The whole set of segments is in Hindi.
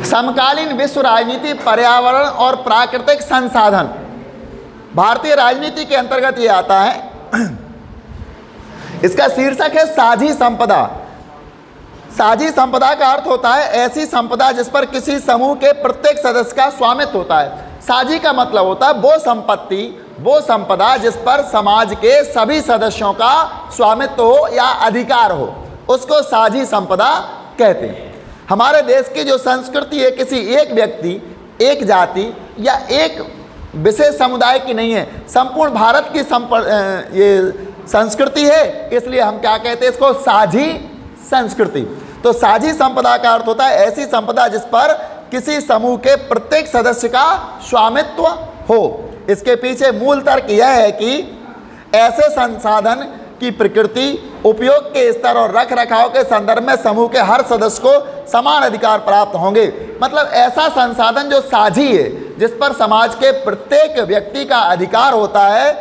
समकालीन विश्व राजनीति, पर्यावरण और प्राकृतिक संसाधन। भारतीय राजनीति के अंतर्गत ये आता है। इसका शीर्षक है साझी संपदा। साझी संपदा का अर्थ होता है ऐसी संपदा जिस पर किसी समूह के प्रत्येक सदस्य का स्वामित्व होता है। साझी का मतलब होता है वो संपत्ति, वो संपदा जिस पर समाज के सभी सदस्यों का स्वामित्व हो या अधिकार हो, उसको साझी संपदा कहते हैं। हमारे देश की जो संस्कृति है किसी एक व्यक्ति, एक जाति या एक विशेष समुदाय की नहीं है, संपूर्ण भारत की ये संस्कृति है। इसलिए हम क्या कहते हैं इसको, साझी संस्कृति। तो साझी संपदा का अर्थ होता है ऐसी संपदा जिस पर किसी समूह के प्रत्येक सदस्य का स्वामित्व हो। इसके पीछे मूल तर्क यह है कि ऐसे संसाधन की प्रकृति, उपयोग के स्तर और रख रखाव के संदर्भ में समूह के हर सदस्य को समान अधिकार प्राप्त होंगे। मतलब ऐसा संसाधन जो साझी है, जिस पर समाज के प्रत्येक व्यक्ति का अधिकार होता है,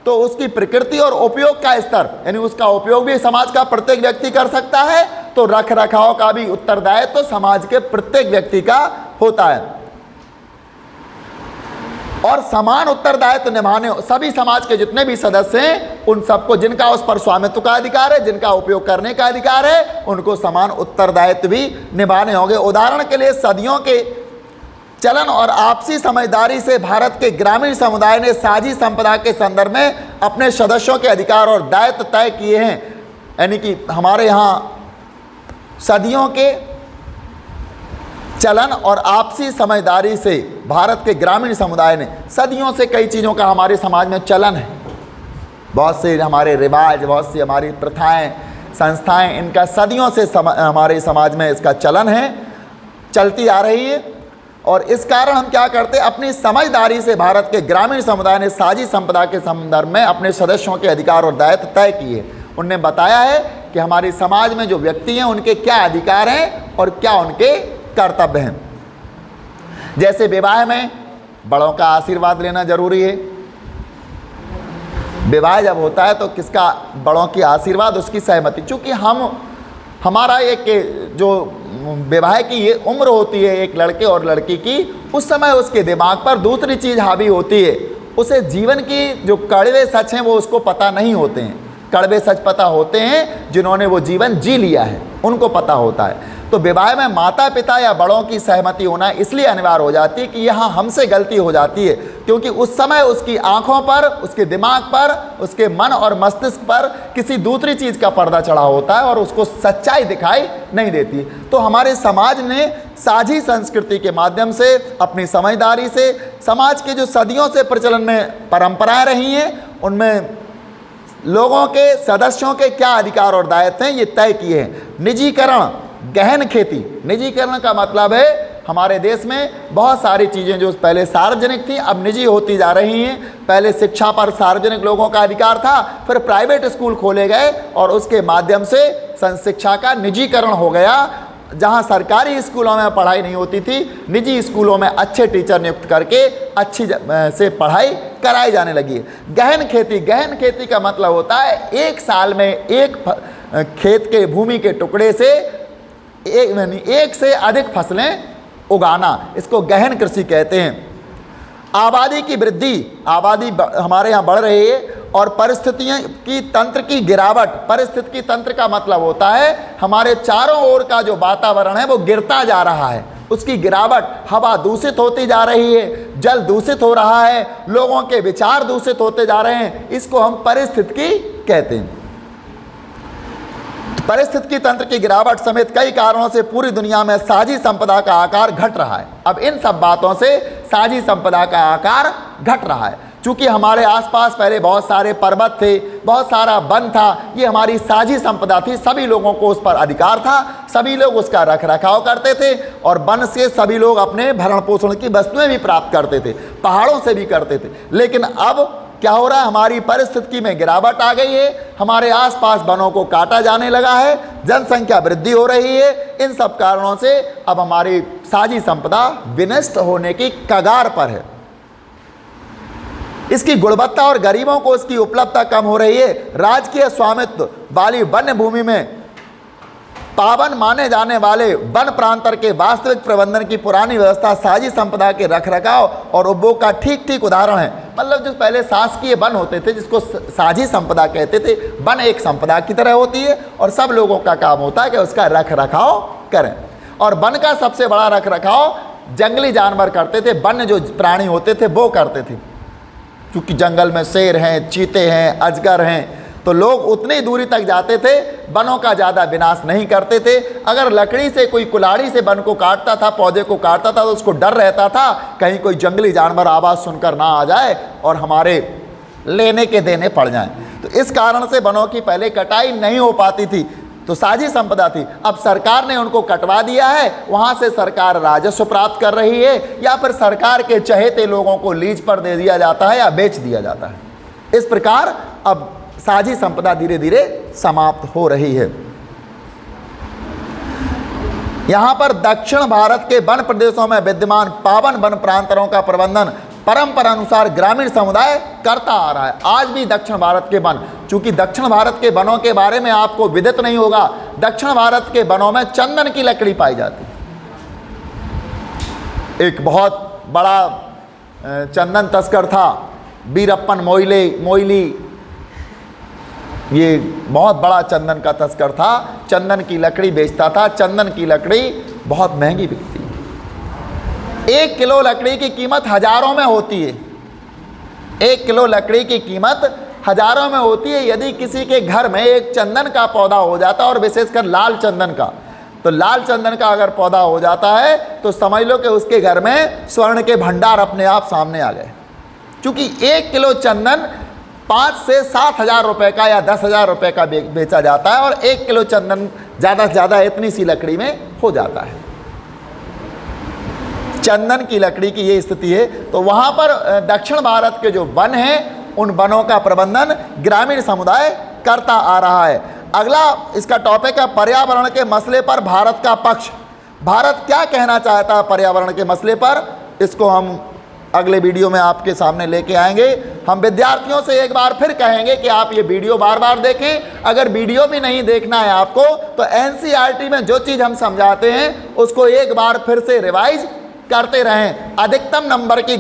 तो उसकी प्रकृति और उपयोग का स्तर, यानी उसका उपयोग भी समाज का प्रत्येक व्यक्ति कर सकता है, तो रख रखाव का भी उत्तरदायित्व तो समाज के प्रत्येक व्यक्ति का होता है। और समान उत्तरदायित्व निभाने सभी समाज के जितने भी सदस्य हैं, उन सबको, जिनका उस पर स्वामित्व का अधिकार है, जिनका उपयोग करने का अधिकार है, उनको समान उत्तरदायित्व भी निभाने होंगे। उदाहरण के लिए सदियों के चलन और आपसी समझदारी से भारत के ग्रामीण समुदाय ने साझी संपदा के संदर्भ में अपने सदस्यों के अधिकार और दायित्व तय किए हैं। यानी कि हमारे यहाँ सदियों के चलन और आपसी समझदारी से भारत के ग्रामीण समुदाय ने, सदियों से कई चीज़ों का हमारे समाज में चलन है, बहुत से हमारे रिवाज, बहुत सी हमारी प्रथाएं, संस्थाएं, इनका सदियों से हमारे समाज में इसका चलन है, चलती आ रही है। और इस कारण हम क्या करते हैं, अपनी समझदारी से भारत के ग्रामीण समुदाय ने साझी संपदा के संदर्भ में अपने सदस्यों के अधिकार और दायित्व तय किए। उनने बताया है कि हमारे समाज में जो व्यक्ति हैं उनके क्या अधिकार हैं और क्या उनके कर्तव्य हैं। जैसे विवाह में बड़ों का आशीर्वाद लेना जरूरी है। विवाह जब होता है तो किसका, बड़ों की आशीर्वाद, उसकी सहमति। चूँकि हमारा एक जो विवाह की ये उम्र होती है एक लड़के और लड़की की, उस समय उसके दिमाग पर दूसरी चीज़ हावी होती है। उसे जीवन की जो कड़वे सच हैं वो उसको पता नहीं होते हैं। कड़वे सच पता होते हैं जिन्होंने वो जीवन जी लिया है, उनको पता होता है। तो विवाह में माता पिता या बड़ों की सहमति होना इसलिए अनिवार्य हो जाती है कि यहाँ हमसे गलती हो जाती है, क्योंकि उस समय उसकी आंखों पर, उसके दिमाग पर, उसके मन और मस्तिष्क पर किसी दूसरी चीज़ का पर्दा चढ़ा होता है और उसको सच्चाई दिखाई नहीं देती। तो हमारे समाज ने साझी संस्कृति के माध्यम से, अपनी समझदारी से, समाज के जो सदियों से प्रचलन में परंपराएं रही हैं, उनमें लोगों के, सदस्यों के क्या अधिकार और दायित्व हैं ये तय किए हैं। निजीकरण, गहन खेती। निजीकरण का मतलब है हमारे देश में बहुत सारी चीज़ें जो पहले सार्वजनिक थी अब निजी होती जा रही हैं। पहले शिक्षा पर सार्वजनिक लोगों का अधिकार था, फिर प्राइवेट स्कूल खोले गए और उसके माध्यम से शिक्षा का निजीकरण हो गया। जहां सरकारी स्कूलों में पढ़ाई नहीं होती थी, निजी स्कूलों में अच्छे टीचर नियुक्त करके अच्छी से पढ़ाई कराई जाने लगी। गहन खेती, गहन खेती का मतलब होता है एक साल में एक खेत के भूमि के टुकड़े से एक से अधिक फसलें उगाना, इसको गहन कृषि कहते हैं। आबादी की वृद्धि, आबादी हमारे यहाँ बढ़ रही है और परिस्थितियों की तंत्र की गिरावट। परिस्थिति तंत्र का मतलब होता है हमारे चारों ओर का जो वातावरण है वो गिरता जा रहा है, उसकी गिरावट। हवा दूषित होती जा रही है, जल दूषित हो रहा है, लोगों के विचार दूषित होते जा रहे हैं, इसको हम परिस्थिति कहते हैं। परिस्थिति तंत्र की गिरावट समेत कई कारणों से पूरी दुनिया में साझी संपदा का आकार घट रहा है। अब इन सब बातों से साझी संपदा का आकार घट रहा है। चूँकि हमारे आसपास पहले बहुत सारे पर्वत थे, बहुत सारा वन था, ये हमारी साझी संपदा थी, सभी लोगों को उस पर अधिकार था, सभी लोग उसका रख रखाव करते थे और वन से सभी लोग अपने भरण पोषण की वस्तुएं भी प्राप्त करते थे, पहाड़ों से भी करते थे। लेकिन अब क्या हो रहा है, हमारी परिस्थिति में गिरावट आ गई है, हमारे आसपास वनों को काटा जाने लगा है, जनसंख्या वृद्धि हो रही है। इन सब कारणों से अब हमारी साझी संपदा विनष्ट होने की कगार पर है। इसकी गुणवत्ता और गरीबों को इसकी उपलब्धता कम हो रही है। राजकीय स्वामित्व वाली वन्य भूमि में पावन माने जाने वाले वन प्रांतर के वास्तविक प्रबंधन की पुरानी व्यवस्था साझी संपदा के रखरखाव और उपभोग का ठीक ठीक उदाहरण है। मतलब जो पहले शासकीय वन होते थे, जिसको साझी संपदा कहते थे, वन एक संपदा की तरह होती है और सब लोगों का काम होता है कि उसका रखरखाव करें। और वन का सबसे बड़ा रखरखाव जंगली जानवर करते थे, वन्य जो प्राणी होते थे वो करते थे। क्योंकि जंगल में शेर हैं, चीते हैं, अजगर हैं, तो लोग उतनी दूरी तक जाते थे, वनों का ज़्यादा विनाश नहीं करते थे। अगर लकड़ी से कोई कुल्हाड़ी से वन को काटता था, पौधे को काटता था, तो उसको डर रहता था कहीं कोई जंगली जानवर आवाज़ सुनकर ना आ जाए और हमारे लेने के देने पड़ जाएं। तो इस कारण से वनों की पहले कटाई नहीं हो पाती थी, तो साझी संपदा थी। अब सरकार ने उनको कटवा दिया है, वहाँ से सरकार राजस्व प्राप्त कर रही है, या फिर सरकार के चहेते लोगों को लीज पर दे दिया जाता है या बेच दिया जाता है। इस प्रकार अब साझी संपदा धीरे धीरे समाप्त हो रही है। यहां पर दक्षिण भारत के वन प्रदेशों में विद्यमान पावन वन प्रांतरों का प्रबंधन परंपरा अनुसार ग्रामीण समुदाय करता आ रहा है। आज भी दक्षिण भारत के वन, चूंकि दक्षिण भारत के वनों के बारे में आपको विदित नहीं होगा, दक्षिण भारत के वनों में चंदन की लकड़ी पाई जाती है। एक बहुत बड़ा चंदन तस्कर था वीरप्पन मोइली, ये बहुत बड़ा चंदन का तस्कर था, चंदन की लकड़ी बेचता था। चंदन की लकड़ी बहुत महंगी बिकती है, 1 किलो लकड़ी की कीमत हजारों में होती है। 1 किलो लकड़ी की कीमत हजारों में होती है। यदि किसी के घर में एक चंदन का पौधा हो जाता है, और विशेषकर लाल चंदन का, तो लाल चंदन का अगर पौधा हो जाता है तो समझ लो कि उसके घर में स्वर्ण के भंडार अपने आप सामने आ गए। क्योंकि 1 किलो चंदन 5 से 7 हज़ार रुपये का या 10 हज़ार रुपये का बेचा जाता है, और 1 किलो चंदन ज़्यादा से ज़्यादा इतनी सी लकड़ी में हो जाता है। चंदन की लकड़ी की ये स्थिति है। तो वहाँ पर दक्षिण भारत के जो वन हैं, उन वनों का प्रबंधन ग्रामीण समुदाय करता आ रहा है। अगला इसका टॉपिक है पर्यावरण के मसले पर भारत का पक्ष। भारत क्या कहना चाहता है पर्यावरण के मसले पर, इसको हम अगले वीडियो में आपके सामने लेके आएंगे। हम विद्यार्थियों से एक बार फिर कहेंगे कि आप ये वीडियो बार बार देखें। अगर वीडियो भी नहीं देखना है आपको, तो एनसीईआरटी में जो चीज़ हम समझाते हैं उसको एक बार फिर से रिवाइज करते रहें। अधिकतम नंबर की